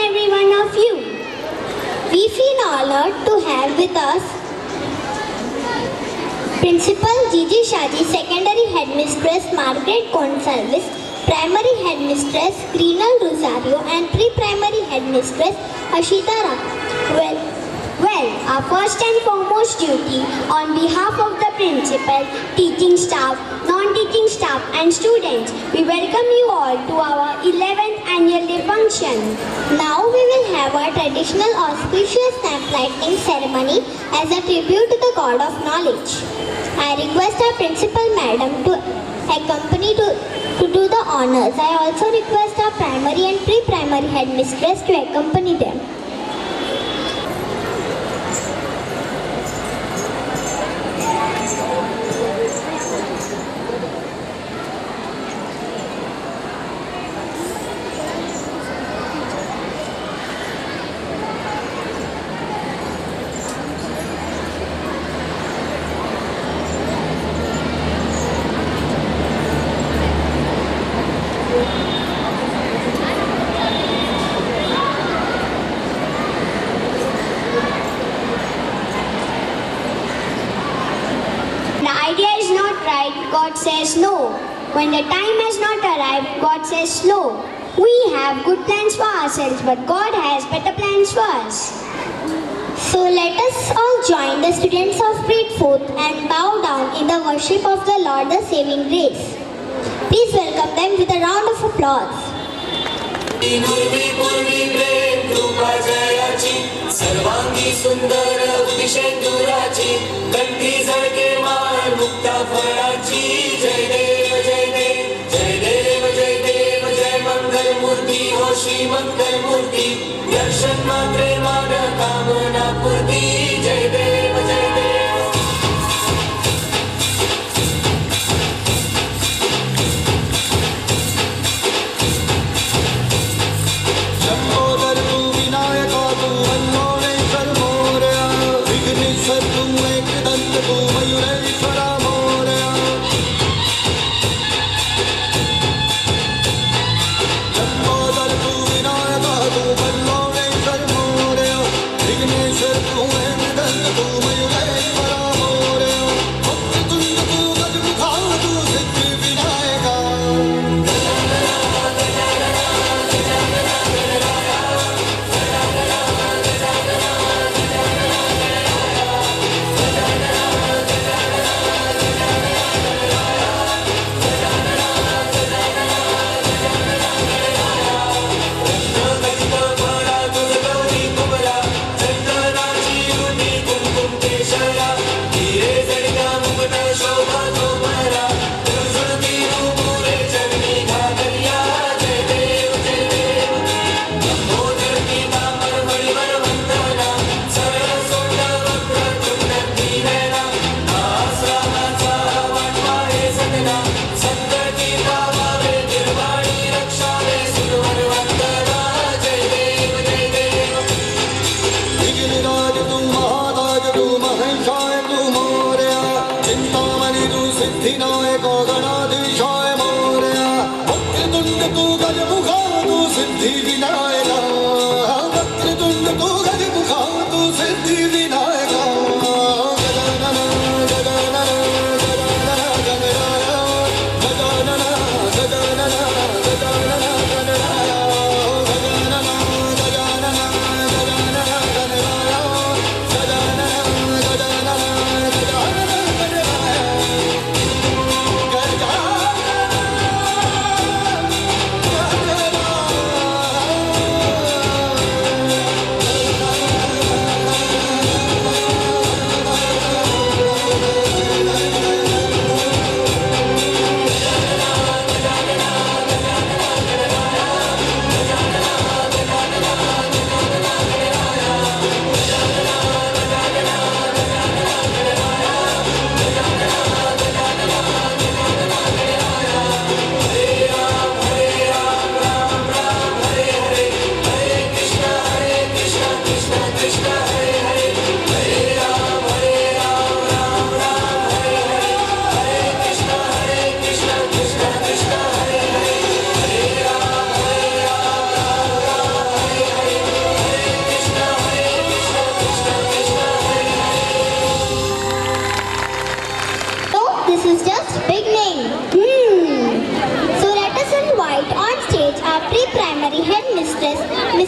every one of you. We feel honored to have with us Principal Gigi Shaji, Secondary Headmistress Margaret Gonsalves, Primary Headmistress Greenal Rosario and Pre-Primary Headmistress Ashita Ram. Our first and foremost duty on behalf of the principal, teaching staff, non-teaching staff and students, we welcome you all to our 11th annual day function. Now we will have our traditional auspicious stamp lighting ceremony as a tribute to the God of knowledge. I request our principal madam to accompany to do the honors. I also request our primary and pre-primary headmistress to accompany them. God says no. When the time has not arrived, God says slow. We have good plans for ourselves, but God has better plans for us. So let us all join the students of Grade 4th and bow down in the worship of the Lord, the saving grace. Please welcome them with a round of applause. सर्वांगी सुंदर अतिशय दुराची कंठी झळके माळ मुक्ता फळाची जय देव जय देव जय देव जय देव जय मंगल मूर्ती हो श्री मंगल मूर्ती दर्शन मात्रे मान कामना पूर्ती जय देव जय देव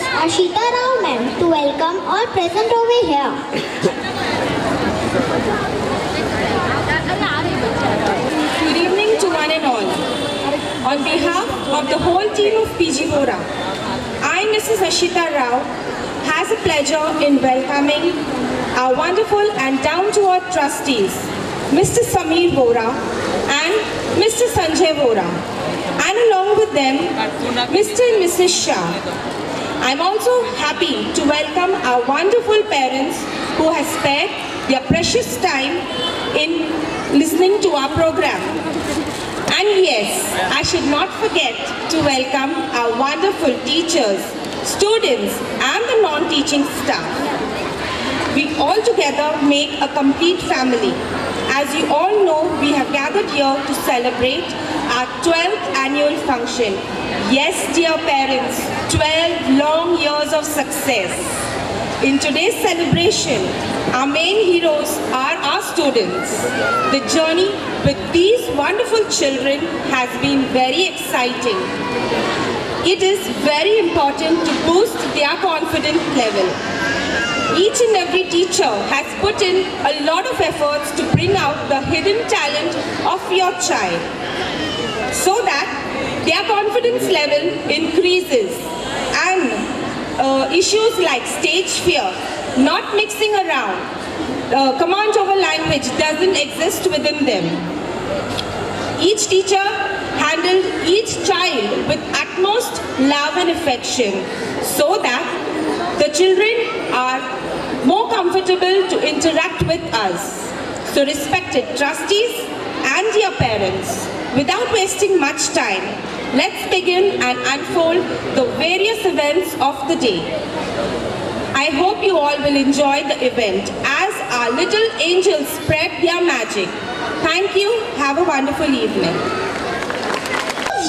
Miss Ashita Rao ma'am to welcome all present over here. Good evening to one and all. On behalf of the whole team of PG Vora, I, Mrs. Ashita Rao, has a pleasure in welcoming our wonderful and down-to-earth trustees, Mr. Samir Vora and Mr. Sanjay Vora, and along with them, Mr. and Mrs. Shah. I'm also happy to welcome our wonderful parents who have spared their precious time in listening to our program. And yes, I should not forget to welcome our wonderful teachers, students and the non-teaching staff. We all together make a complete family. As you all know, we have gathered here to celebrate our 12th annual function. Yes, dear parents, 12 long years of success. In today's celebration, our main heroes are our students. The journey with these wonderful children has been very exciting. It is very important to boost their confidence level. Each and every teacher has put in a lot of efforts to bring out the hidden talent of your child so that their confidence level increases and issues like stage fear, not mixing around, command over language doesn't exist within them. Each teacher handled each child with utmost love and affection so that the children are more comfortable to interact with us. So respected trustees and dear parents, without wasting much time, let's begin and unfold the various events of the day. I hope you all will enjoy the event as our little angels spread their magic. Thank you. Have a wonderful evening.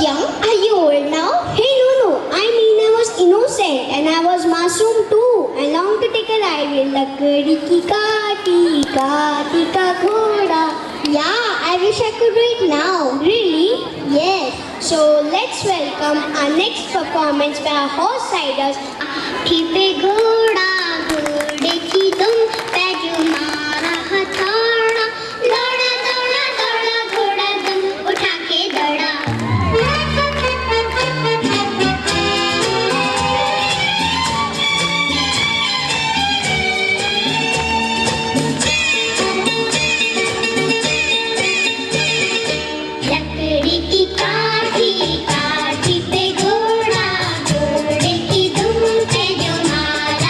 Young, are you old now? Hey Lulu, I mean I was innocent and I was masoom too. I long to take a ride with Lakdi ki kati ka ghoda. Yeah, I wish I could do it now. Really? Yes. So let's welcome our next performance by our horse riders. Hathi pe ghoda, ghode ki dum, pe mara hathauda. Dauda, dauda, dauda, ghoda dum, utha ke dauda. लकड़ी की काठी काठी पे घोड़ा घोड़े की दुम पे जो मारा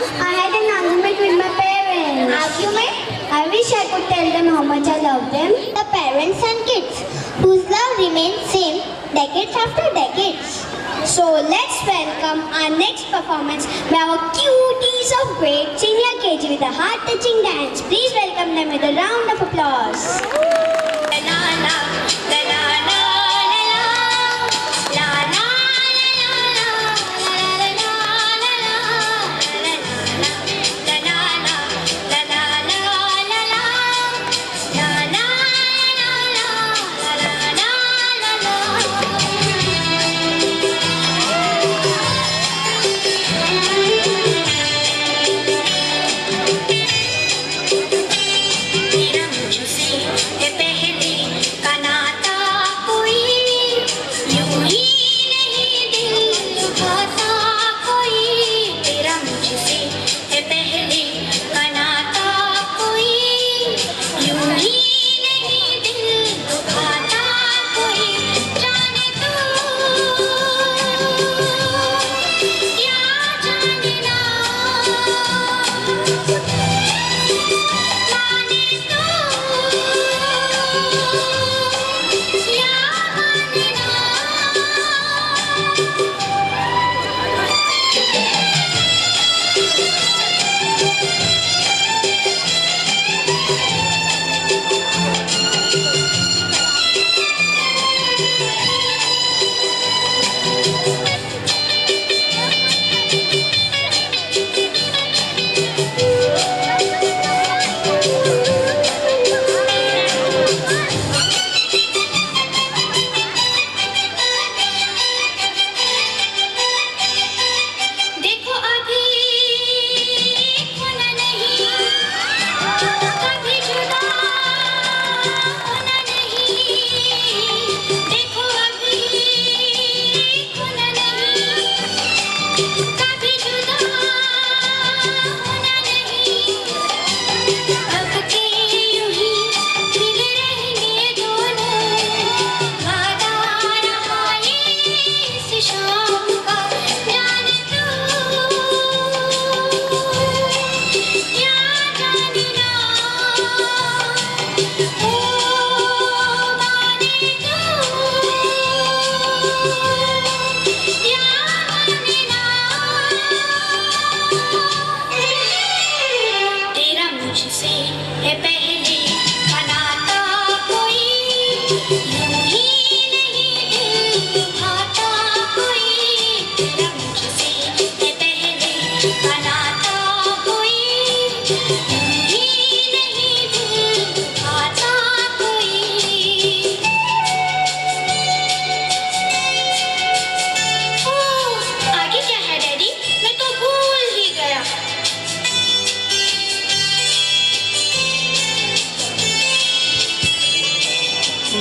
ma'am. I had an argument with my parents. Argument? I wish I could tell them how much I love them. The parents and kids, whose love remains same decades after decades. So let's welcome our next performance by our cuties of grade senior KG with a heart-touching dance. Please welcome them with a round of applause.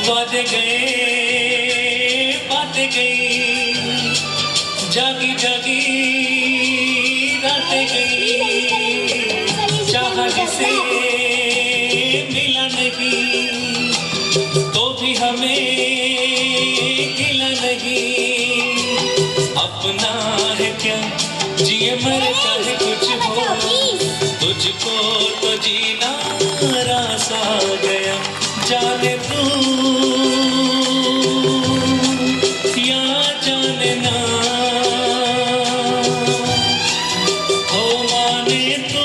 बातें गए बातें गई, जागी जागी रातें गई, चाहा जिसे मिला नहीं तो भी हमें गिला नहीं। अपना है क्या जिए मरता है कुछ हो, तुझको तो जीना रास आ गया। जाने तू या जाने ना, हो माने तू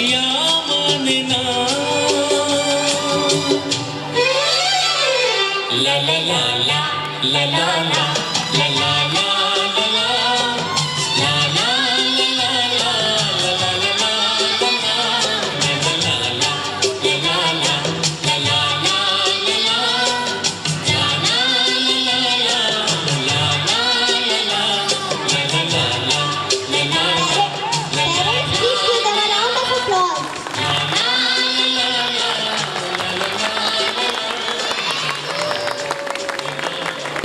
या माने ना। ला ला ला ला ला ला ला ला ला ला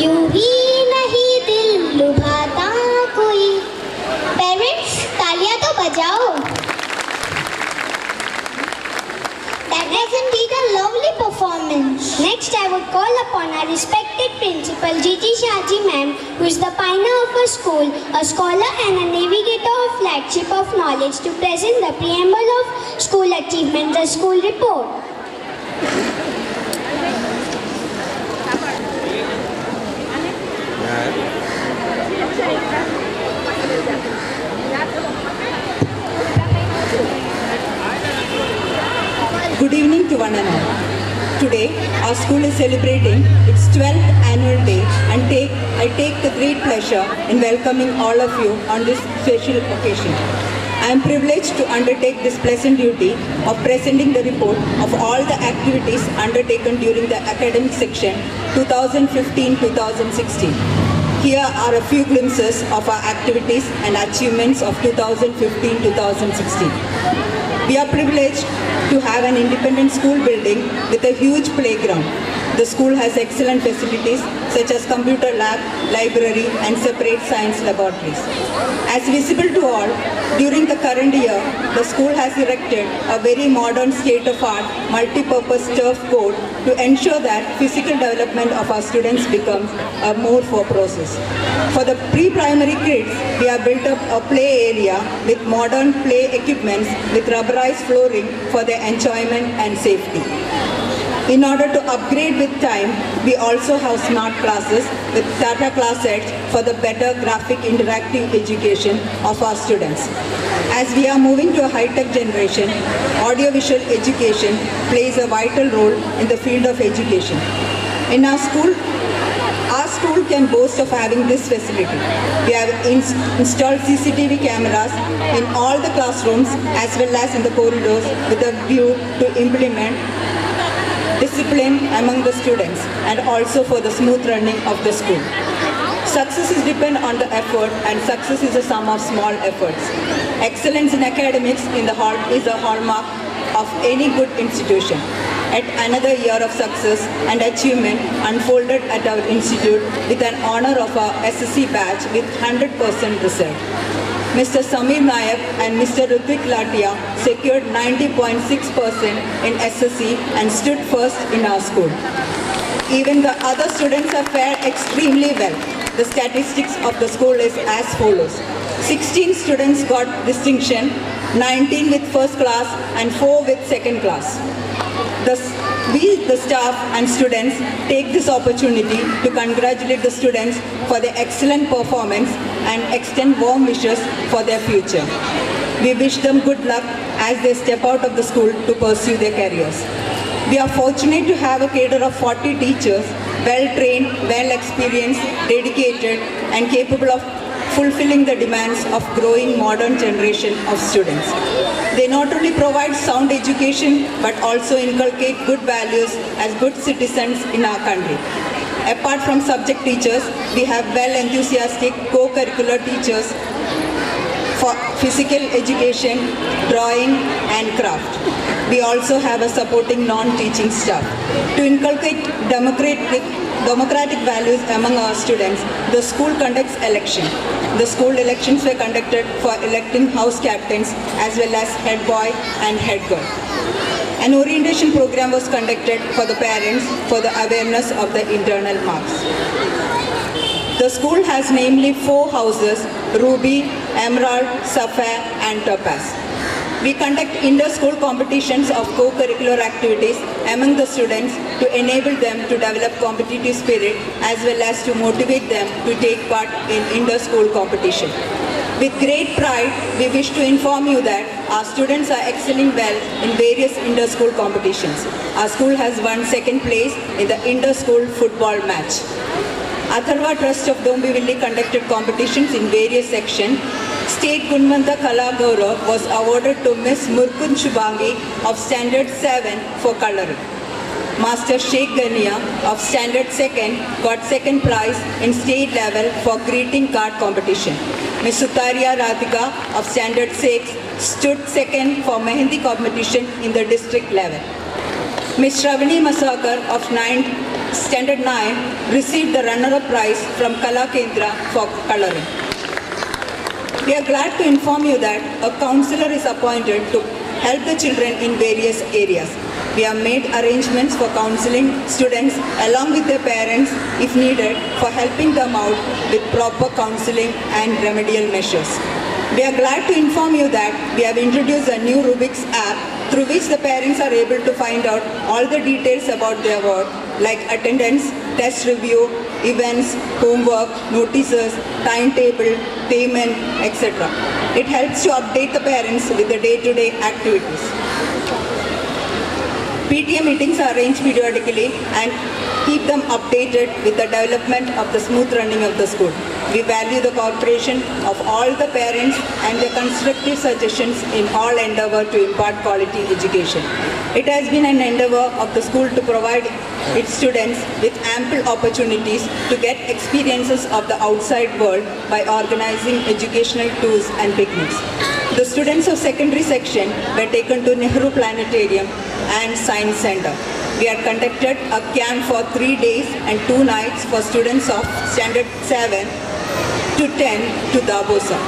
यूं ही नहीं दिल लुभाता कोई। पेरेंट्स तालियां तो बजाओ। That was indeed a lovely performance. performance. Next, I would call upon our respected principal Gigi Shaji ma'am, who is the pioneer of our school, a scholar and a navigator of flagship of knowledge, to present the preamble of school achievement, the school report. Good evening to one and all. Today, our school is celebrating its 12th annual day and I take the great pleasure in welcoming all of you on this special occasion. I am privileged to undertake this pleasant duty of presenting the report of all the activities undertaken during the academic section 2015-2016. Here are a few glimpses of our activities and achievements of 2015-2016. We are privileged to have an independent school building with a huge playground. The school has excellent facilities such as computer lab, library and separate science laboratories. As visible to all, during the current year, the school has erected a very modern state-of-art multi-purpose turf court to ensure that physical development of our students becomes a more for process. For the pre-primary kids, we have built up a play area with modern play equipments with rubberized flooring for their enjoyment and safety. In order to upgrade with time, we also have smart classes with Tata Classets for the better graphic interactive education of our students. As we are moving to a high-tech generation, audiovisual education plays a vital role in the field of education. In our school can boast of having this facility. We have installed CCTV cameras in all the classrooms as well as in the corridors with a view to implement discipline among the students and also for the smooth running of the school. Success is dependent on the effort and success is a sum of small efforts. Excellence in academics is a hallmark of any good institution. At another year of success and achievement unfolded at our institute with an honor of our SSC batch with 100% result. Mr. Samir Nayak and Mr. Ritvik Latia secured 90.6% in SSC and stood first in our school. Even the other students have fared extremely well. The statistics of the school is as follows. 16 students got distinction, 19 with first class and 4 with second class. We, the staff and students, take this opportunity to congratulate the students for their excellent performance and extend warm wishes for their future. We wish them good luck as they step out of the school to pursue their careers. We are fortunate to have a cadre of 40 teachers, well-trained, well-experienced, dedicated and capable of fulfilling the demands of growing modern generation of students. They not only provide sound education but also inculcate good values as good citizens in our country. Apart from subject teachers, we have well-enthusiastic co-curricular teachers for physical education, drawing and craft. We also have a supporting non-teaching staff. To inculcate democratic values among our students, the school conducts election. The school elections were conducted for electing house captains as well as head boy and head girl. An orientation program was conducted for the parents for the awareness of the internal marks. The school has namely 4 houses: Ruby, Emerald, Sapphire and Topaz. We conduct inter-school competitions of co-curricular activities among the students to enable them to develop competitive spirit as well as to motivate them to take part in inter-school competition. With great pride, we wish to inform you that our students are excelling well in various inter-school competitions. Our school has won 2nd place in the inter-school football match. Atharva Trust of Dombivli conducted competitions in various sections. State Gunmanta Kala Gaurav was awarded to Miss Murkun Shubangi of Standard 7 for coloring. Master Sheikh Gania of Standard 2nd got 2nd prize in state level for greeting card competition. Miss Sutaria Radhika of Standard 6 stood 2nd for Mehendi competition in the district level. Miss Shravani Masakar of Standard 9 received the runner-up prize from Kala Kendra for coloring. We are glad to inform you that a counselor is appointed to help the children in various areas. We have made arrangements for counseling students along with their parents if needed for helping them out with proper counseling and remedial measures. We are glad to inform you that we have introduced a new Rubik's app through which the parents are able to find out all the details about their work like attendance, test review, events, homework, notices, timetable, payment, etc. It helps to update the parents with the day-to-day activities. PTA meetings are arranged periodically and keep them updated with the development of the smooth running of the school. We value the cooperation of all the parents and their constructive suggestions in all endeavor to impart quality education. It has been an endeavor of the school to provide its students with ample opportunities to get experiences of the outside world by organizing educational tours and picnics. The students of secondary section were taken to Nehru Planetarium and Science Center. We had conducted a camp for 3 days and 2 nights for students of standard 7 to 10 to Dabosa.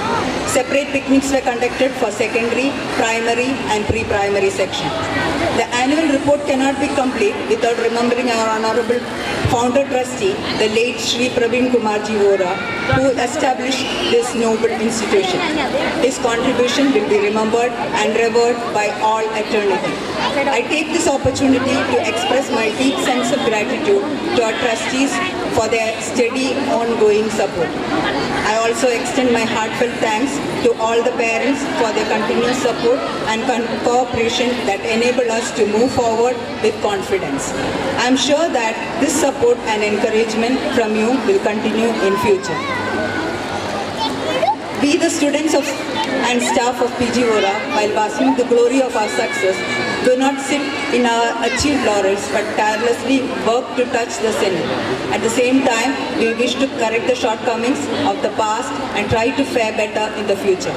Separate picnics were conducted for secondary, primary and pre-primary section. The annual report cannot be complete without remembering our honorable founder trustee, the late Shri Praveen Kumarji Vora, who established this noble institution. His contribution will be remembered and revered by all eternity. I take this opportunity to express my deep sense of gratitude to our trustees for their steady, ongoing support. I also extend my heartfelt thanks to all the parents for their continuous support and cooperation that enable us to move forward with confidence. I am sure that this support and encouragement from you will continue in future. We, the students of and staff of PG Vora, while basking the glory of our success, do not sit in our achieved laurels but tirelessly work to touch the zenith. At the same time, we wish to correct the shortcomings of the past and try to fare better in the future.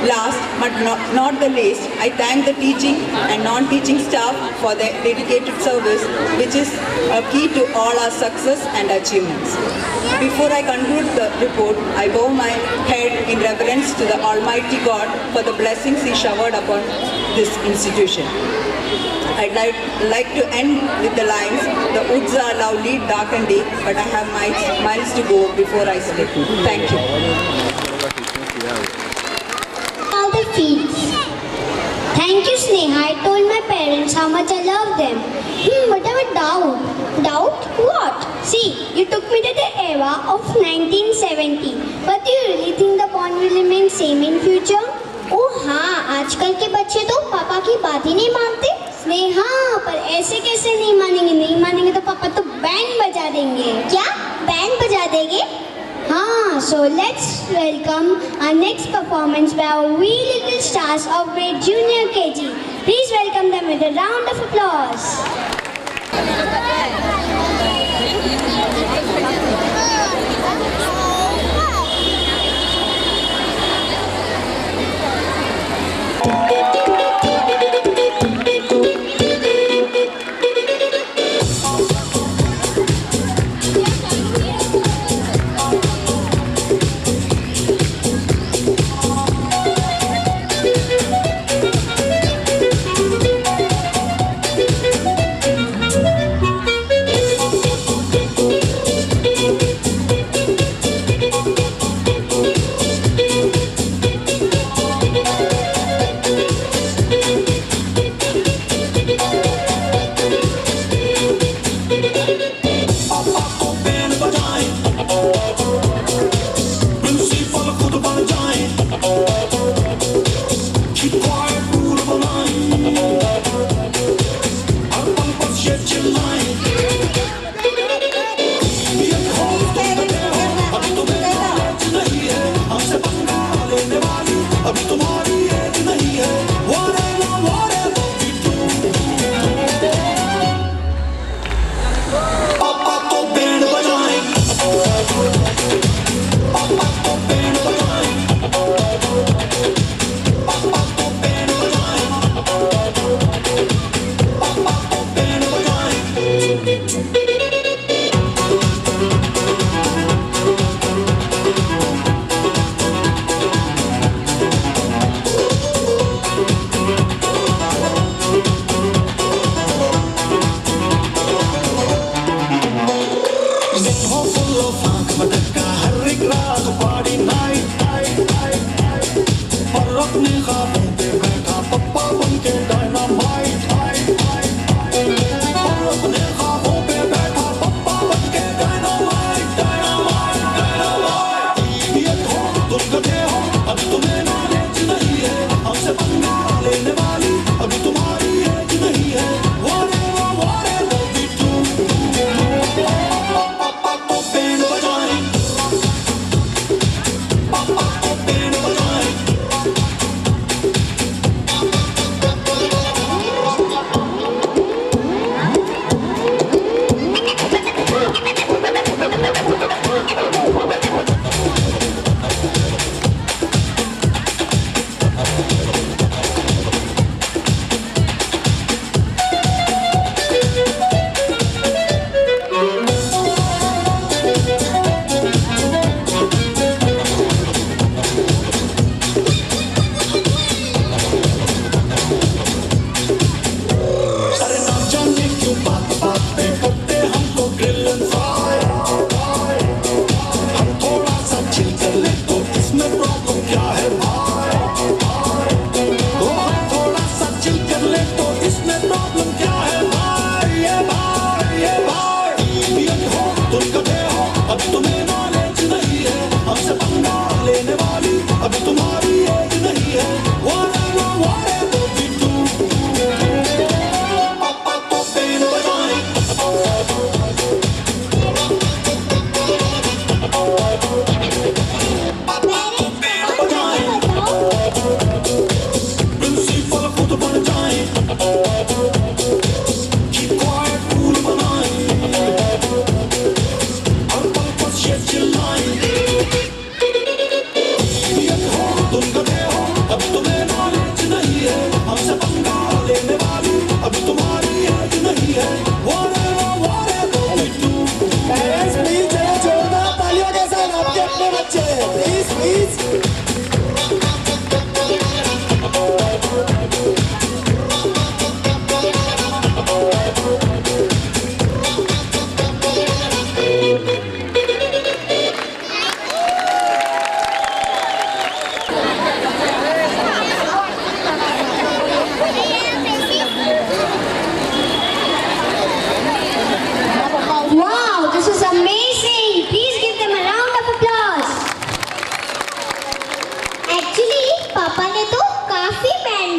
Last but not the least, I thank the teaching and non-teaching staff for their dedicated service, which is a key to all our success and achievements. Before I conclude the report, I bow my head in reverence to the Almighty God for the blessings He showered upon this institution. I'd like to end with the lines, the woods are lovely, dark and deep, but I have miles to go before I sleep. Thank you. All the fields. Thank you, Sneha. I told my parents how much I love them. But I have a doubt. Doubt? What? See, you took me to the era of 1970. But do you really think the bond will remain same in future? Oh हाँ, आजकल के बच्चे तो पापा की बात ही नहीं मानते। स्नेहा, पर ऐसे कैसे नहीं मानेंगे? नहीं मानेंगे तो पापा तो बैंड बजा देंगे। क्या? बैंड बजा देंगे? हाँ, so let's welcome our next performance by our wee little stars of grade junior KG. Please welcome them with a round of applause.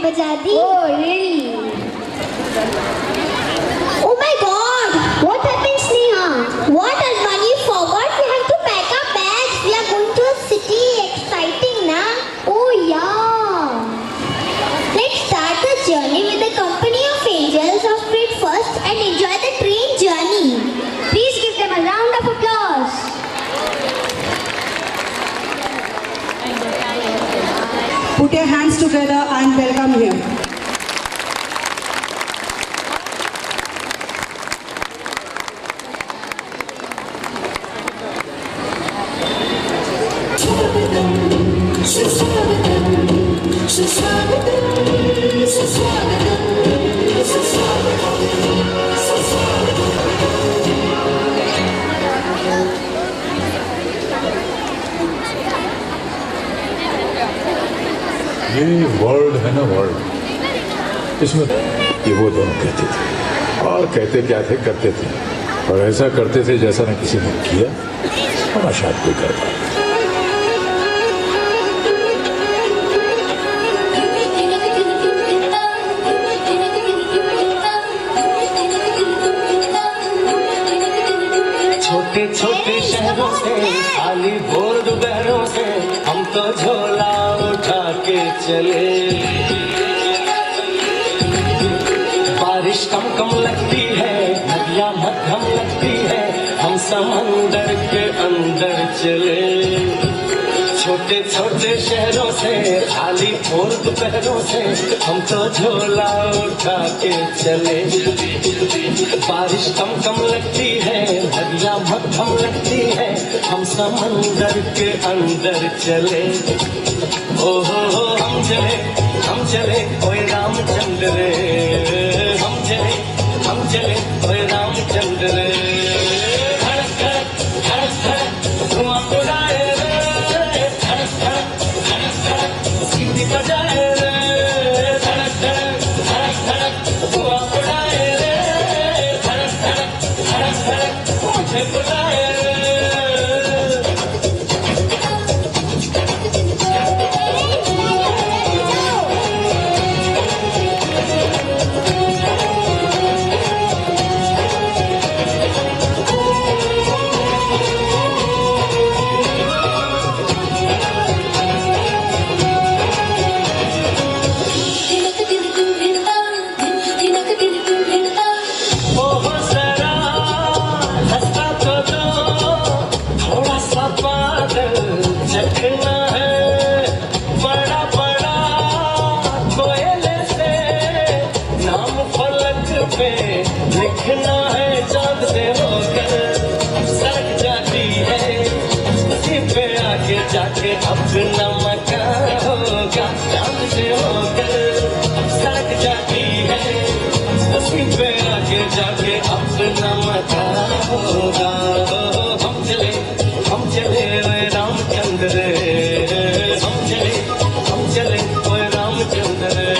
बजा दी। Oh, really? Oh my God! What happened, Sneha? What, Armani? You forgot we have to pack our bags. We are going to a city. Exciting, na? Oh, yeah. Let's start the journey with the company of angels of Great First and enjoy the train journey. Please give them a round of applause. Put your hands together and welcome him. ये world है ना, world, इसमें ये वो दोनों कहते थे और कहते क्या थे, करते थे, और ऐसा करते थे जैसा न किसी ने किया और न शायद कोई कर पाए। छोटे छोटे शहरों से खाली भोर दोपहरों से हम तो झोला उठा के चले। बारिश कम कम लगती है, नदियाँ मध्यम लगती है, हम समंदर के अंदर चले। छोटे छोटे शहरों से खाली भोर दोपहरों से हम तो झोला उठा के चले। बारिश कम कम लगती है, नदियाँ मध्यम लगती है, हम समंदर के अंदर चले। ओहो हम चले ओए रामचंद्र रे, हम चले ओए रामचंद्र रे। धड़क धड़क धड़क धड़क धुआं उड़ाए रे, धड़क धड़क धड़क धड़क सीटी बजाए रे, धड़क धड़क धड़क धड़क धुआं उड़ाए रे, धड़क धड़क धड़क धड़क मुझे बुलाए रे। लिखना है चांद से होकर सड़क जाती है, उसी पे आगे जाके अपना मकान होगा। चांद से होकर सड़क जाती है, उसी पे आगे जाके अपना मकान होगा। हम चले ओए रामचंद्र रे, हम चले ओए रामचंद्र रे।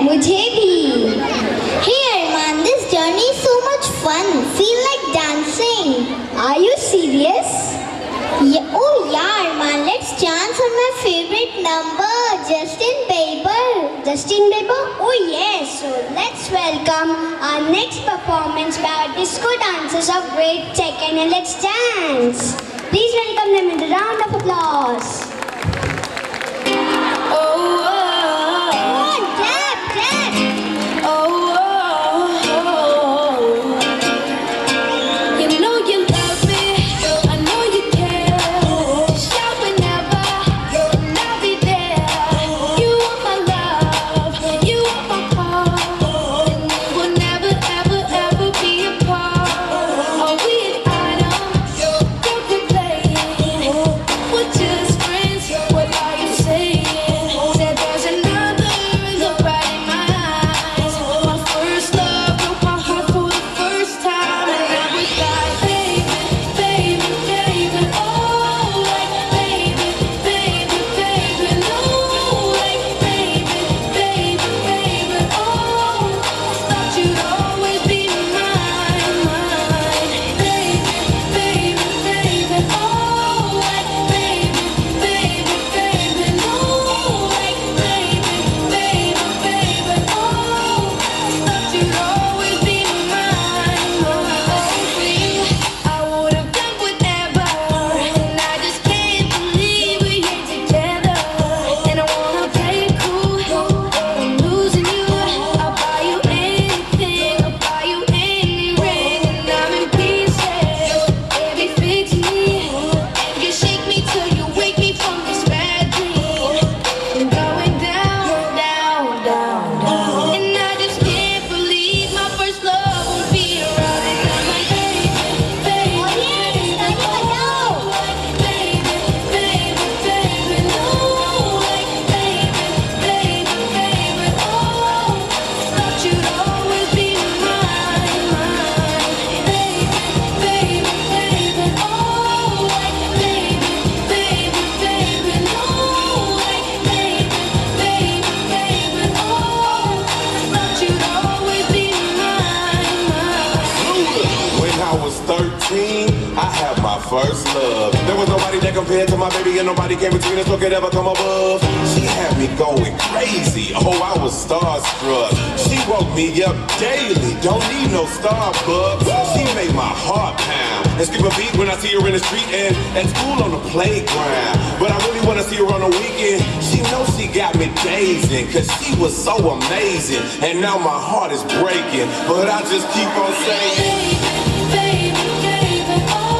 मुझे भी. Hey Arman, this journey is so much fun. Feel like dancing. Are you serious? Yeah, oh yeah, Arman. Let's dance on my favorite number, Justin Bieber. Justin Bieber? Oh yes. So let's welcome our next performance by our disco dancers of Great Tech and Let's Dance. Please welcome them in a round of applause. First love. There was nobody that compared to my baby, and nobody came between us or could ever come above. She had me going crazy. Oh, I was starstruck. She woke me up daily. Don't need no Starbucks. She made my heart pound and skip a beat when I see her in the street and at school on the playground. But I really wanna see her on the weekend. She knows she got me dazing, cause she was so amazing. And now my heart is breaking, but I just keep on saying, baby, baby, oh.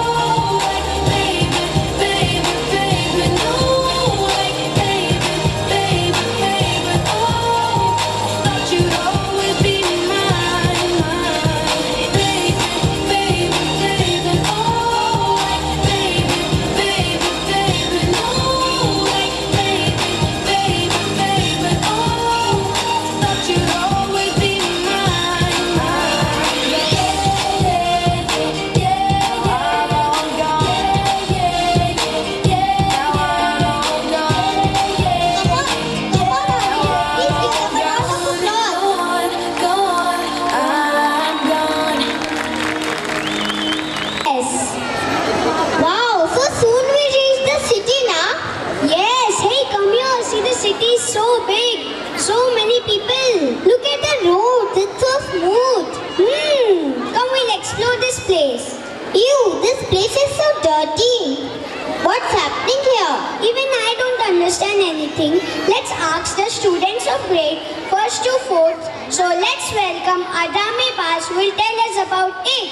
anything, let's ask the students of grade 1st to 4th. So let's welcome Adame Bas who will tell us about it.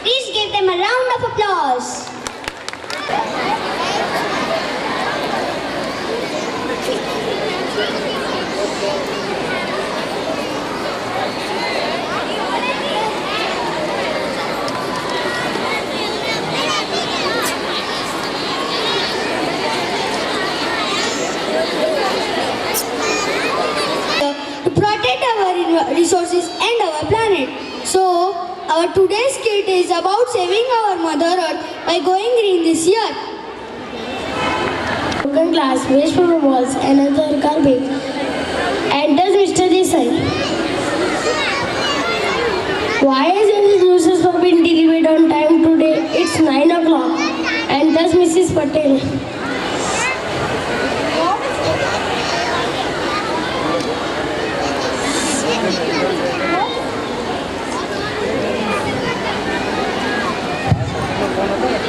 Please give them a round of applause. To protect our resources and our planet. So, our today's kit is about saving our Mother Earth by going green this year. Broken glass, waste paper balls, and other garbage. Enters Mr. Desai. Why isn't this newspaper been delivered on time today? It's 9 o'clock. Enters Mrs. Patel.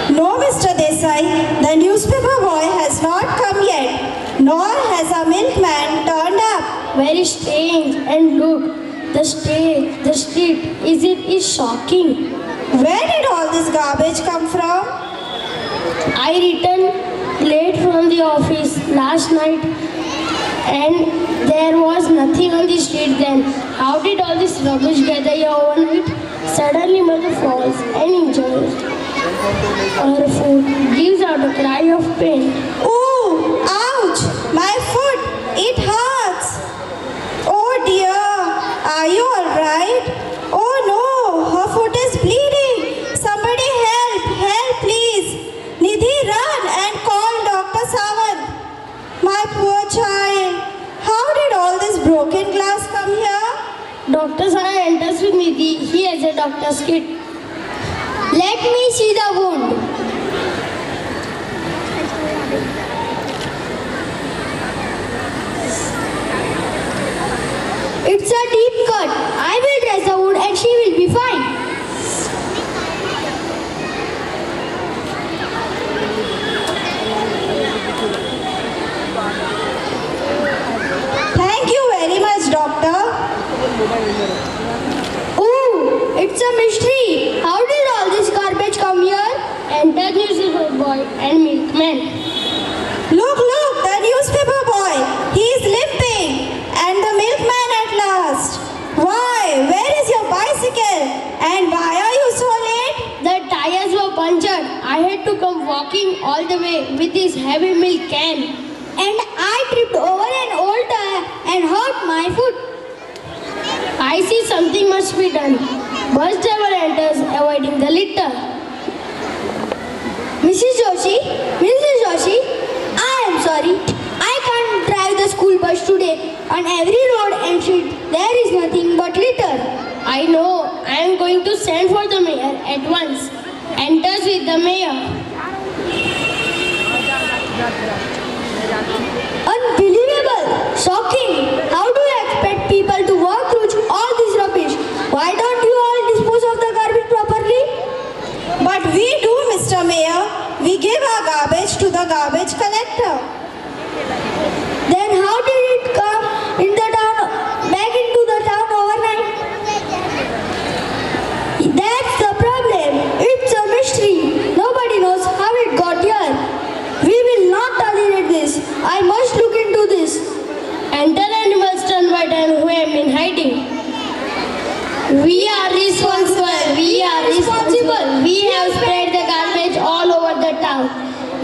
No, Mr. Desai, the newspaper boy has not come yet, nor has a milkman turned up. Very strange. And look, the street is shocking. Where did all this garbage come from? I returned late from the office last night and there was nothing on the street then. How did all this rubbish gather here overnight? Suddenly mother falls and injures. Her foot gives out a cry of pain. Ooh, ouch! My foot! It hurts! Oh dear! Are you alright? Oh no! Her foot is bleeding! Somebody help! Help please! Nidhi, run and call Dr. Sawant! My poor child! How did all this broken glass come here? Dr. Sai enters with me. He has a doctor's kit. Let me see the wound. It's a deep cut. I will dress the wound and she will be fine. Thank you very much, doctor. Ooh, it's a mystery. How did all this garbage come here? Enter newspaper boy and milkman. Look, the newspaper boy. He is limping. And the milkman at last. Why? Where is your bicycle? And why are you so late? The tires were punctured. I had to come walking all the way with this heavy milk can. And I tripped over an old tire and hurt my foot. I see something must be done. Bus driver enters, avoiding the litter. Mrs. Joshi, I am sorry. I can't drive the school bus today. On every road and street, there is nothing but litter. I know. I am going to send for the mayor at once. Enters with the mayor. Unbelievable! Shocking! How do you expect people to walk through all this rubbish? Why don't you all dispose of the garbage properly? But we do, Mr. Mayor. We give our garbage to the garbage collector. Then how did it come in the town, back into the town overnight? That's the problem. It's a mystery. Nobody knows how it got here. We will not tolerate this. I must look into this. Enter animals turned white and who have been hiding. We are responsible. We are responsible. We have spread the garbage all over the town.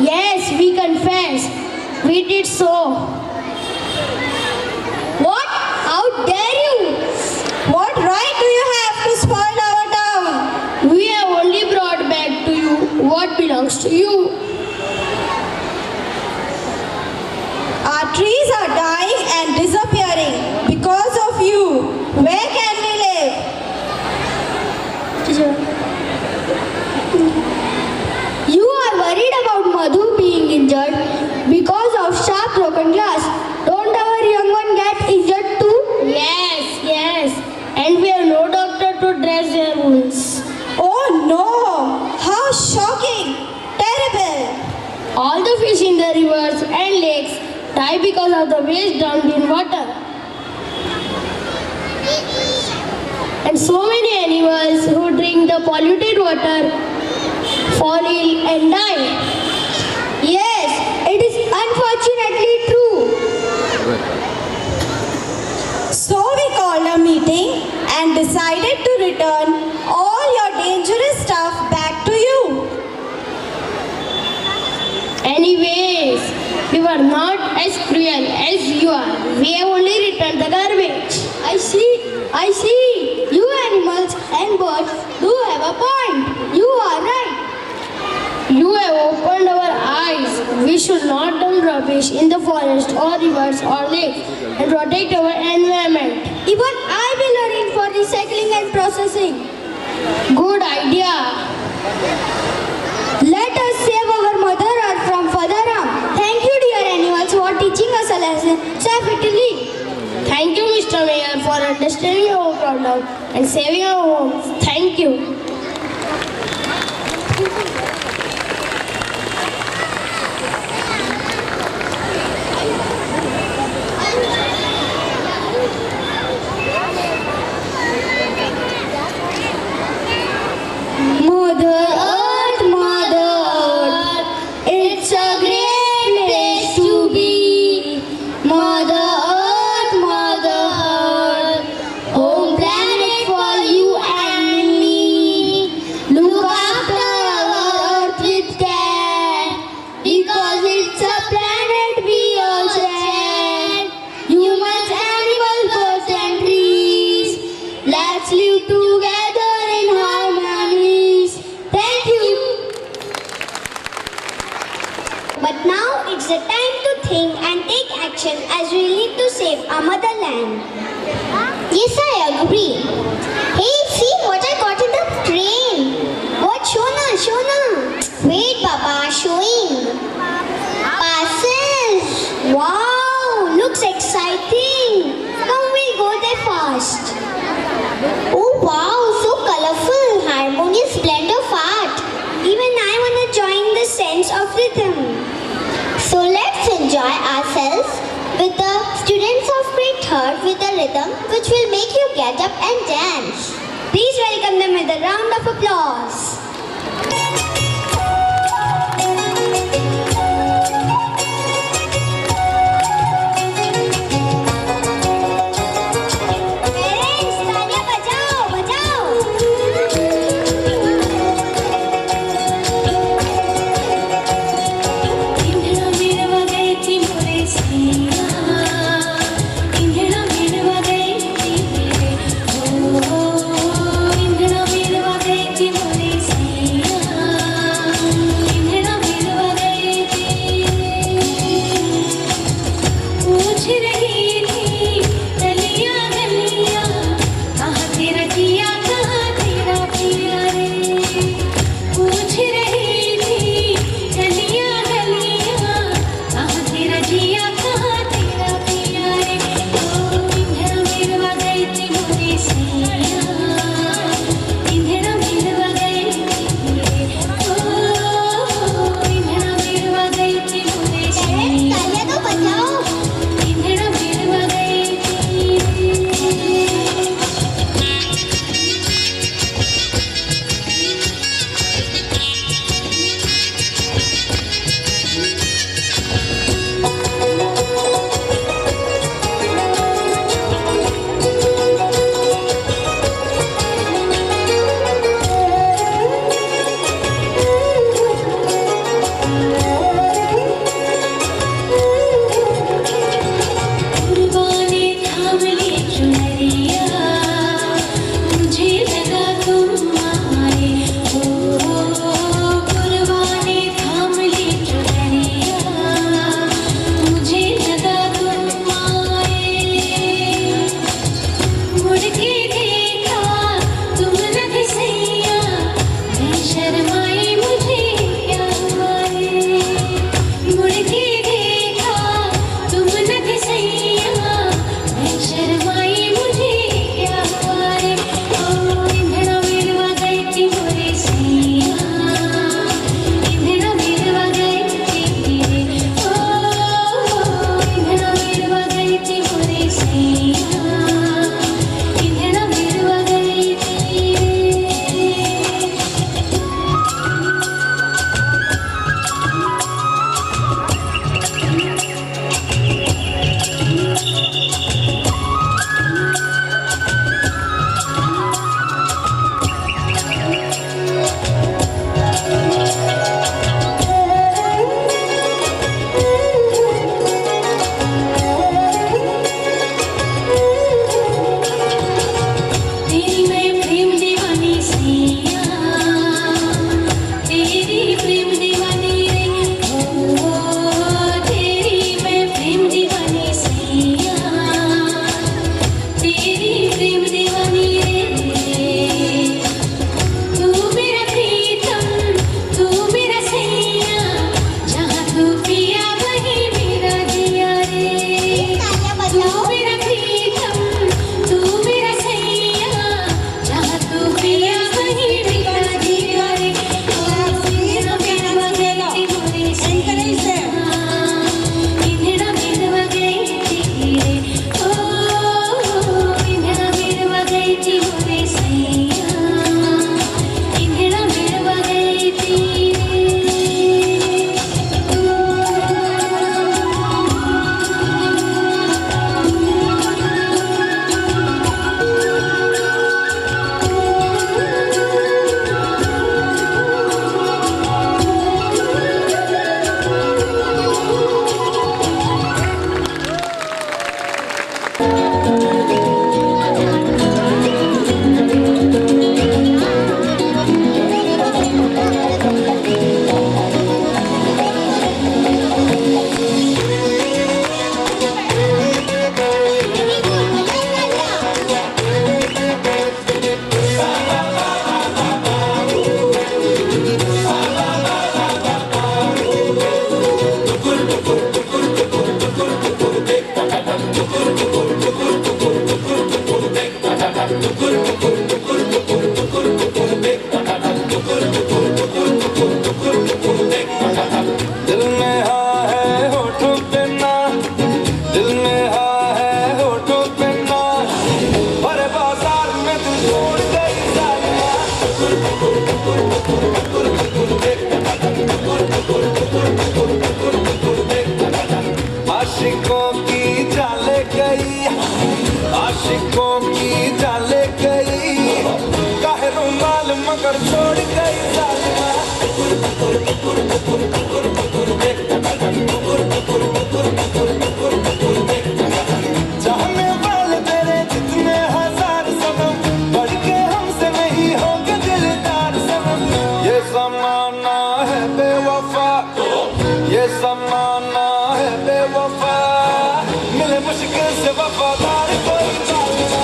Yes, we confess. We did so. What? How dare you? What right do you have to spoil our town? We have only brought back to you what belongs to you. Our trees are dying and disappearing because of you. Where can we live? You are worried about Madhu being injured because of sharp broken glass. Don't our young one get injured too? Yes. And we have no doctor to dress their wounds. Oh no! How shocking! Terrible! All the fish in the rivers and lakes die because of the waste dumped in water. And so many animals who drink the polluted water fall ill and die. Yes, it is unfortunately true. So we called a meeting and decided to return all your dangerous stuff back to you. Anyways, we were not as cruel as you are. We have only returned the garbage. I see. You animals and birds do have a point. You are right. You have opened our eyes. We should not dump rubbish in the forest or rivers or lakes and protect our environment. Even I will arrange for recycling and processing. Good idea. Let us save our Mother Earth from Father Ram. Thank you, dear animals, for teaching us a lesson so fitly. Thank you, Mr. Mayor, for understanding our problem and saving our homes. Thank you. Mother Earth, it's a great place to be. Mother Earth, home planet for you and me. Look after our earth with care, because it's a planet we all share. Humans, animals, birds and trees, let's live together in harmony. Thank you. But now it's the time to think and take action as we need to save our motherland. Yes, I agree. Hey, see what I got in the train. What? Shona. Wait, Papa, showing. Passes. Wow, looks exciting. Come, we'll go there fast. Oh wow, so colorful, harmonious blend of art. Even I want to join the sense of rhythm. So let's enjoy ourselves with the students of grade 3rd with the rhythm which will make you get up and dance. Please welcome them with a round of applause. Parents, तालियां बजाओ. Moore. दिल में हाँ है होठों पे ना, दिल में हाँ है होठों पे ना, भरे बाजार में तू छोड़ गई सालिया। आशिकों की जाले गई, आशिकों की जाले गई, काहे रुमाल मगर छोड़ गई सालिया। चाहने वाले तेरे जितने हजार सनम, बढ़ के हमसे नहीं होंगे दिलदार सनम। ये ज़माना है बेवफा, ये ज़माना है बेवफा, मिले मुश्किल से वफादार कोई सालिया।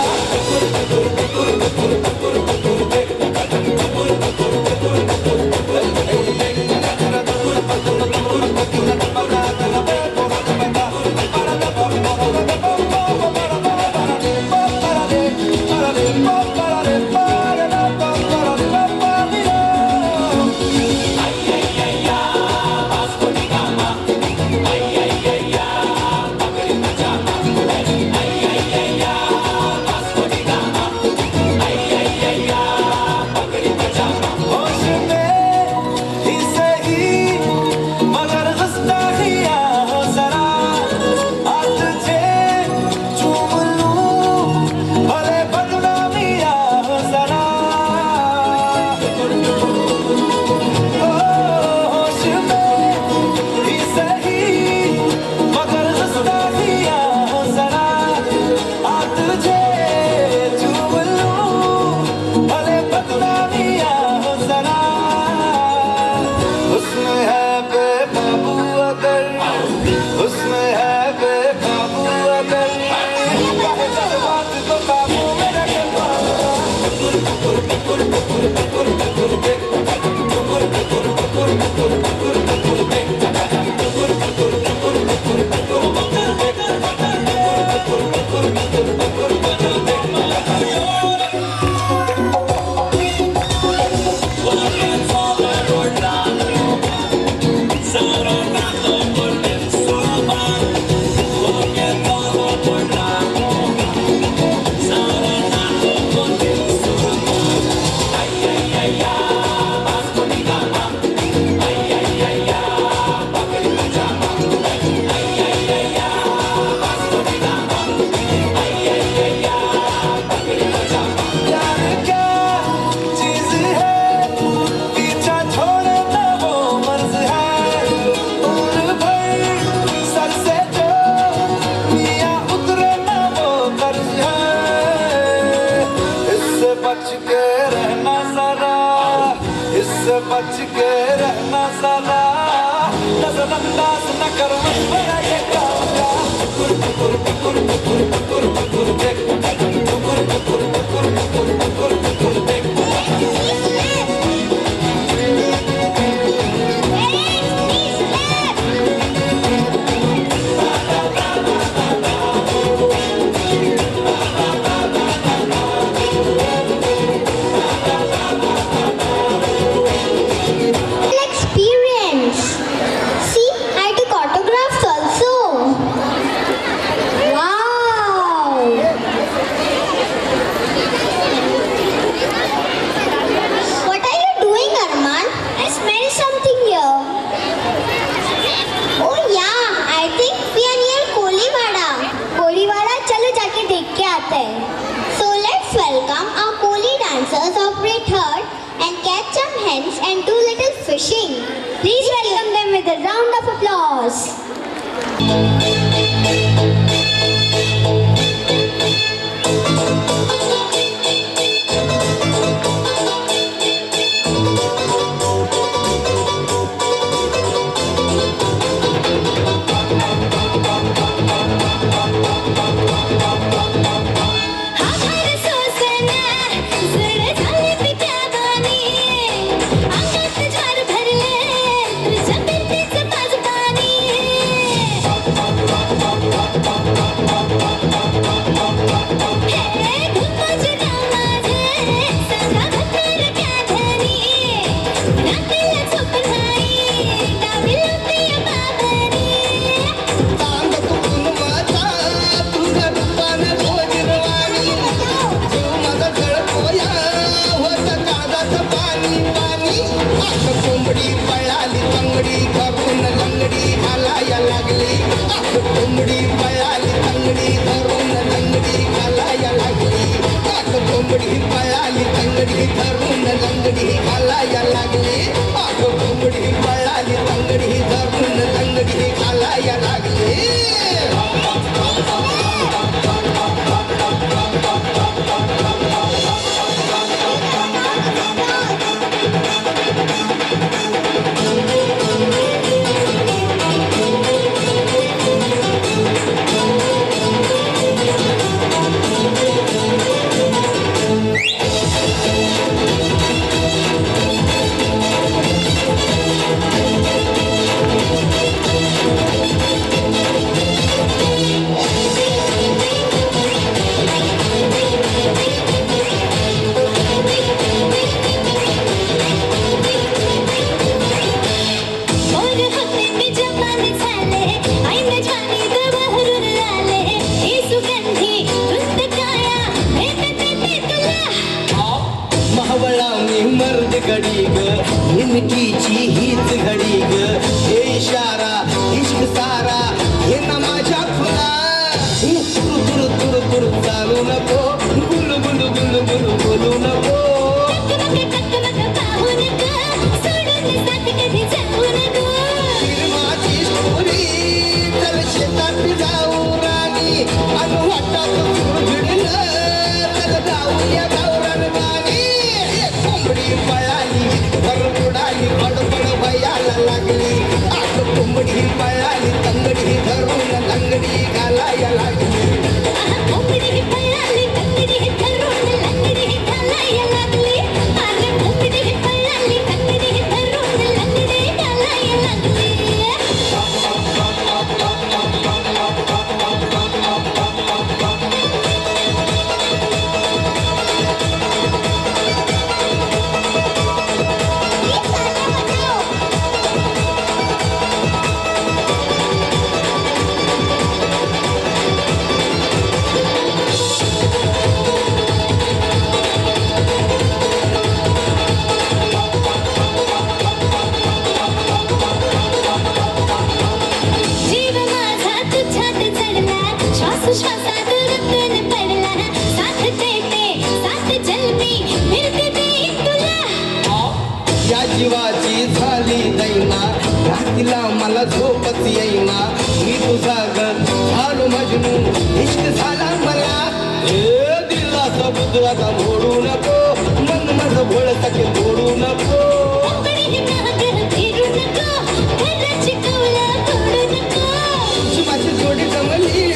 होश में ही सही मगर गुस्ताखिया हो जरा, आज तुझे चूम लूं भले बदनामिया हो जरा। होश में ही सही मगर गुस्ताखिया हो जरा, आज तुझे चूम लूं भले बदनामिया हो जरा। हुस्न है बेकाबू अगर, हुस्न है बेकाबू अगर, काहे जज्बात को काबू में रख पाऊंगा। प्यार क्या चीज है, पीछा छोड़े ना वो मर्ज है, उम्र भर सर से जो पिया उतरे ना वो कर्ज है। इससे बच के रहना जरा, इससे बच के रहना जरा, नजरअंदाज न कर मशवरा ये काम का। Experience. See, I took autographs also. Wow. What are you doing, Arman? I smell something here. Oh yeah, I think we are near Koliwada. Koliwada, चलो जाके देख के आते हैं. So let's welcome our Koli dancers of Great Heart and catch some hens and do little fishing. Please welcome them with a round of applause. Bye. कोंबडी पळाली तंगडी धरून लंगडी घालाया लागली आग कोंबडी पळाली तंगडी धरून लंगडी घालाया लागली आग कोंबडी पळाली तंगडी धरून लंगडी घालाया लागली घडी ग हिमकीची हीच घडी ग हे इशारा इश्क सारा हे ना माझ्या फुला तुरु तुरु तुरु तुरु चालू नको गुलू गुलू गुलू गुलू बोलू नको माझी स्टोरी चल शेतात जाऊ राणी अनु वाटत भिडलं चल जाऊया गावरान गाणी कोंबडी पळाली बरबुडाली बडबड भयाला लागली आग कोंबडी पळाली तंगडी धरून लंगडी घालाया लागली कोंबडी पळाली तंगडी धरून लंगडी घालाया लागली आग कोंबडी पळाली तंगडी धरून लंगडी घालाया लागली जीव माझा तुझ्यात चढला श्वास श्वासात रतन पडला साथ देते साथ जन्मी फिरते देईन तुला या जीवाची झाली दैना रात्रीला मला झोपच येईना मी तुझा ग झालो मजनू इश्क झाला मला दिला सबुद्ध आता मोडू नको मन माझं भोळ सखे तोडू नको कोंबडी नाग फिरू नको घराची कवलं तोडू नको माझी जोडी जमली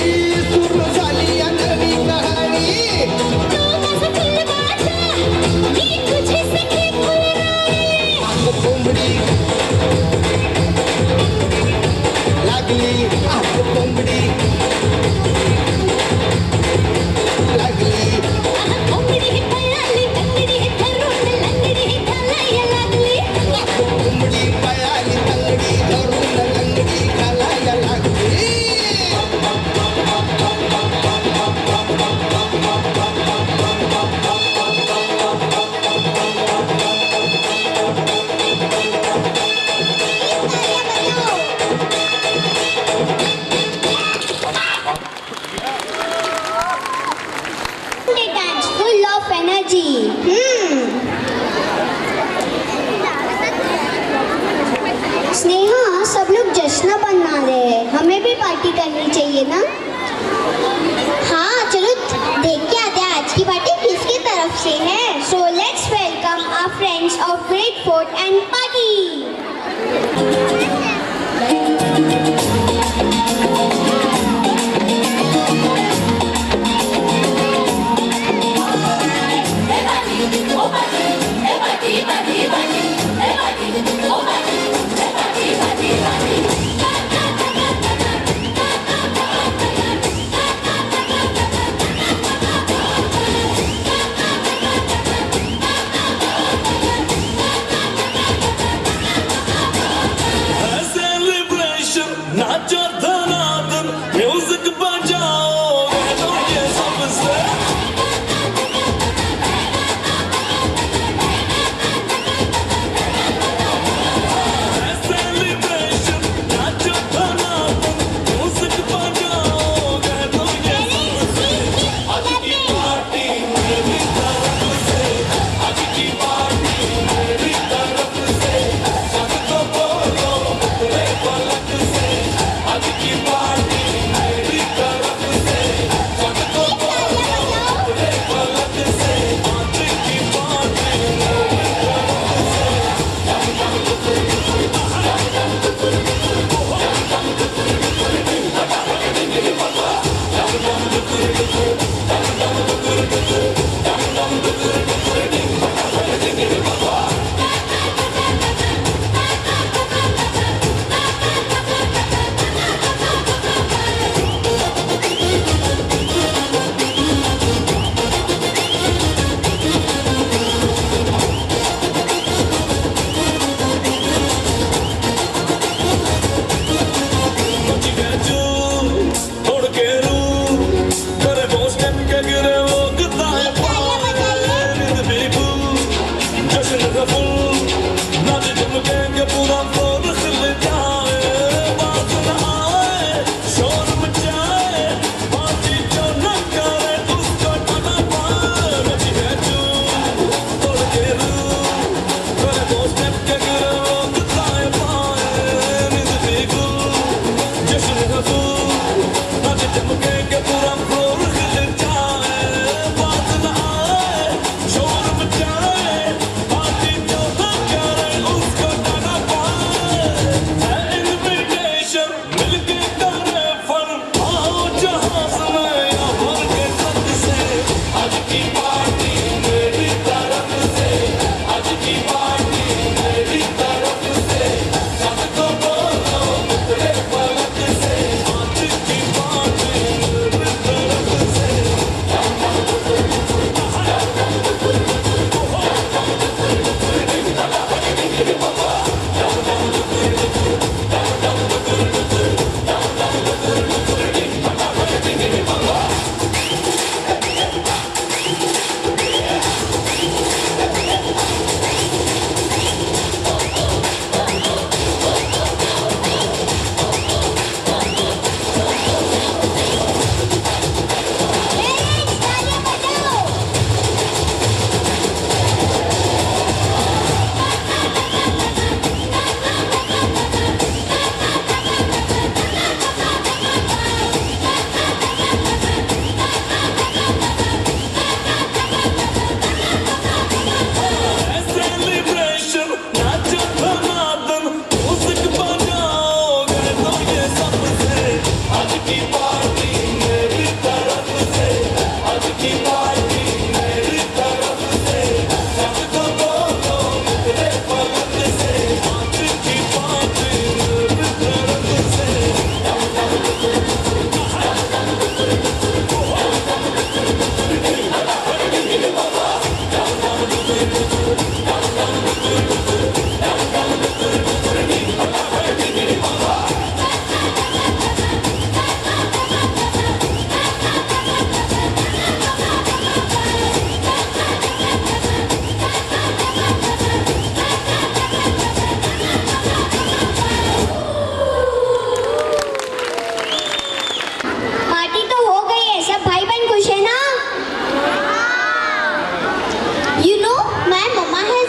पूर्ण झाली या नवी कहाणी तू माझा फुलबाजा मी तुझी सखी फुलराणी आग कोंबडी लागली आग कोंबडी लागली कोंबडी पळाली तंगडी धरून लंगडी घालाया लागली आग कोंबडी पळाली तंगडी धरून लंगडी घालाया लागली They dance full of energy. Sneha सब लोग जश्न मना रहे हैं हमें भी पार्टी करनी चाहिए ना हाँ चलो देख के आते हैं आज की पार्टी किसकी तरफ से है so let's welcome our friends of great fort and party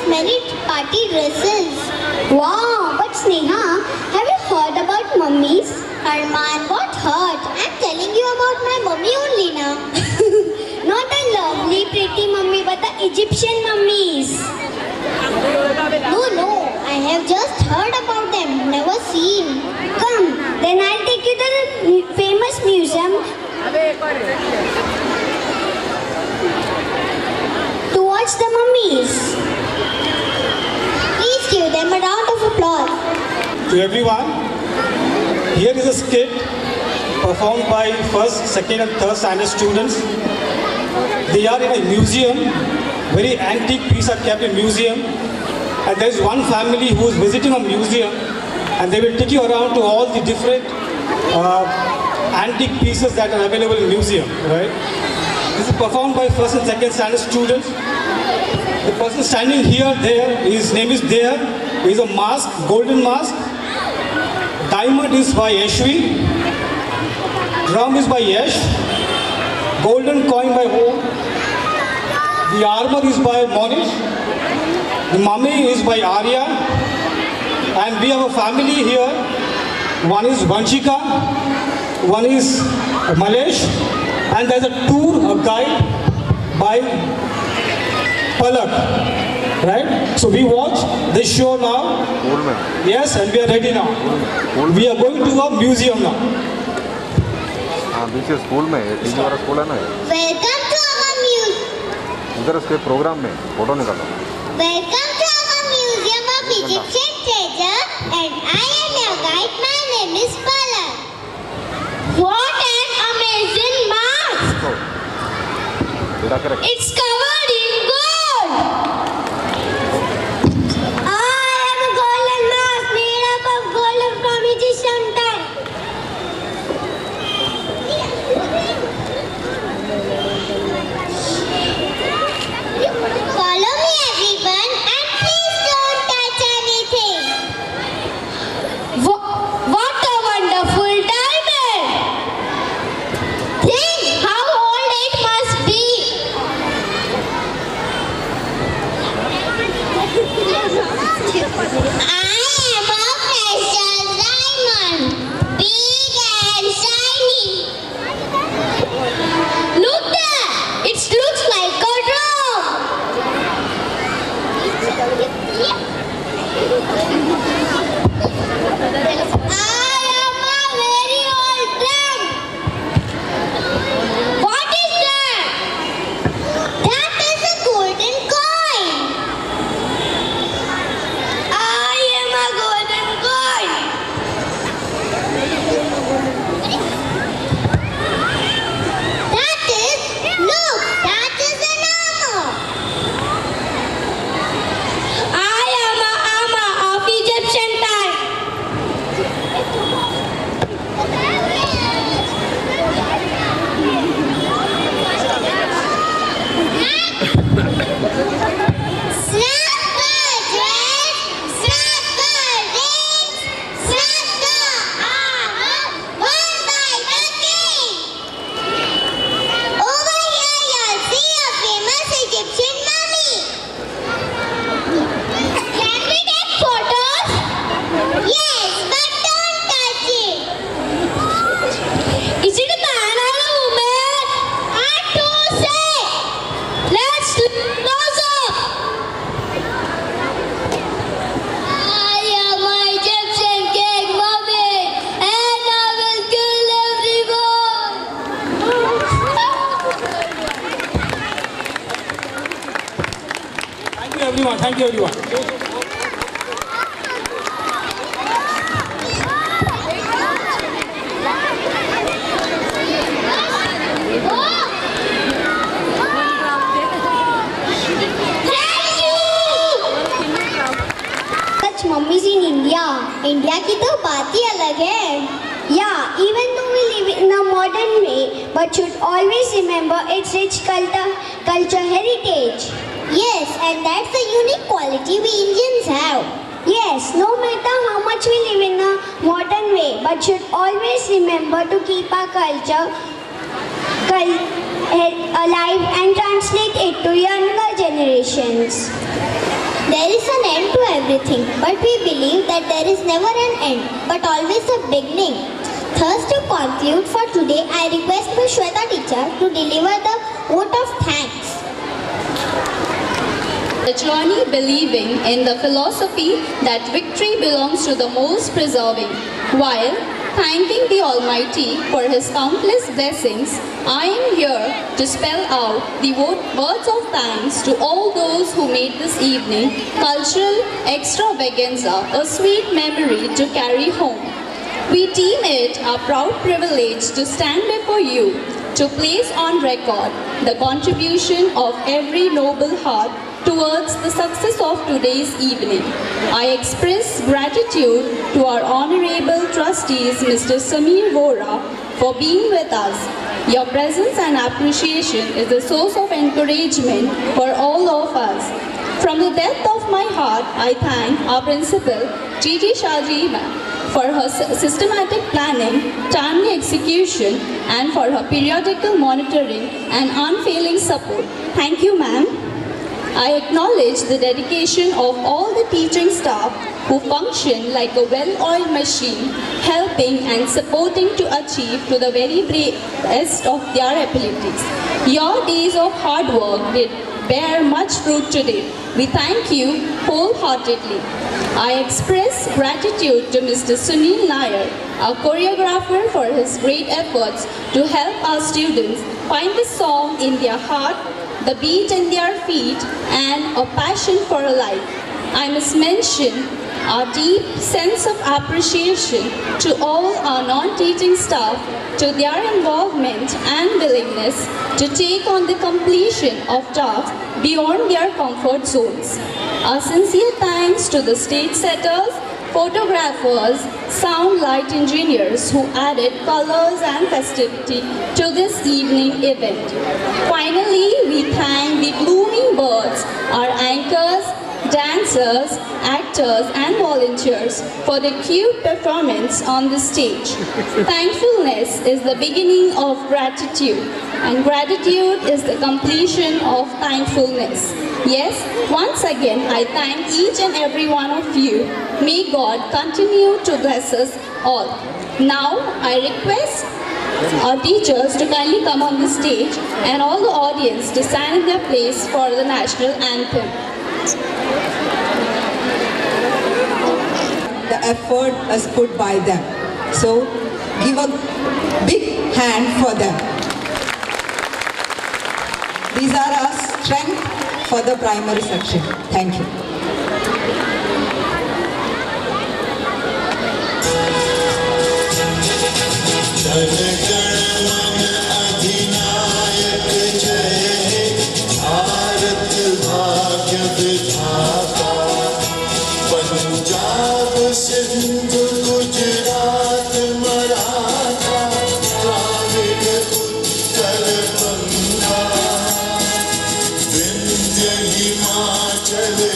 many party dresses. Wow, but Sneha, have you heard about mummies? Arman, what hurt? I'm telling you about my mummy only now. Not a lovely, pretty mummy, but the Egyptian mummies. No, I have just heard about them, never seen. Come, then I'll take you to the famous museum to watch the mummies. Please give them a round of applause. To everyone, here is a skit performed by first, second and third standard students. They are in a museum, very antique piece are kept in museum, and there is one family who is visiting a museum, and they will take you around to all the different antique pieces that are available in museum, right? This is performed by first and second standard students. The person standing here, there, his name is there. He is a mask, golden mask. Diamond is by Yashvi. Drum is by Yash. Golden coin by Om. The armor is by Monish. The mummy is by Arya. And we have a family here. One is Vanshika. One is Malesh. And there's a tour, a guide by Palak. Right? So we watch this show now. Yes, and we are ready now. We are going to a museum now. हाँ बीच school में TV वाला school है ना Welcome to our museum. उधर उसके programme में photo निकालो Welcome to our museum of Egyptian treasure, and I am your guide. My name is Palak. What an amazing mask! बेटा correct It's covered in gold! I have a golden mask made up of gold from Egyptian time. Follow me, everyone, and please don't touch anything. What a wonderful diamond! Think how old it must be. I am a precious diamond, big and shiny. Look there! It looks like a drum. I am a very old drum. What is that? That is a golden coin. I am a golden coin. Look, that is an armor. I am a armor of Egyptian time. Snapper dress, snapper rings, snapper armor, worn by the king. Over here you'll see a famous Egyptian mummy. Can we take photos? Yes, but don't touch it. Is it a man or a woman? Hard to say. Let's look closer. I am my Egyptian king, mommy, and I will kill everyone. Thank you everyone. Thank you everyone. Such mummies in India. India की तो बात ही अलग है. Yeah, even though we live in a modern way, but should always remember its rich culture heritage. Yes, and that's the unique quality we Indians have. Yes, no matter how much we live in a modern way, but should always remember to keep our culture alive and translate it to younger generations. There is an end to everything, but we believe that there is never an end, but always a beginning. Thus, to conclude for today, I request Ms. Shweta teacher to deliver the vote of thanks. The journey believing in the philosophy that victory belongs to the most persevering. While thanking the Almighty for His countless blessings, I am here to spell out the words of thanks to all those who made this evening cultural extravaganza a sweet memory to carry home. We deem it a proud privilege to stand before you to place on record the contribution of every noble heart towards the success of today's evening. I express gratitude to our honorable trustees, Mr. Samir Vora, for being with us. Your presence and appreciation is a source of encouragement for all of us. From the depth of my heart, I thank our principal, Gigi Shaji ma'am, for her systematic planning, timely execution, and for her periodical monitoring and unfailing support. Thank you, ma'am. I acknowledge the dedication of all the teaching staff who function like a well-oiled machine, helping and supporting to achieve to the very best of their abilities. Your days of hard work did bear much fruit today. We thank you wholeheartedly. I express gratitude to Mr. Sunil Nair, our choreographer, for his great efforts to help our students find the song in their heart, the beat in their feet, and a passion for life. I must mention our deep sense of appreciation to all our non-teaching staff, to their involvement and willingness to take on the completion of tasks beyond their comfort zones. Our sincere thanks to the stage setters, photographers, sound light engineers who added colors and festivity to this evening event. Finally, we thank the blooming birds, our anchors, dancers, actors and volunteers for the cute performance on the stage. Thankfulness is the beginning of gratitude, and gratitude is the completion of thankfulness. Yes, once again I thank each and every one of you. May God continue to bless us all. Now I request our teachers to kindly come on the stage and all the audience to stand in their place for the national anthem. The effort is put by them. So give a big hand for them. These are our strength for the primary section. Thank you. Sindh Gujarat Maratha Dravid Uttar Banga Vindhya Himachal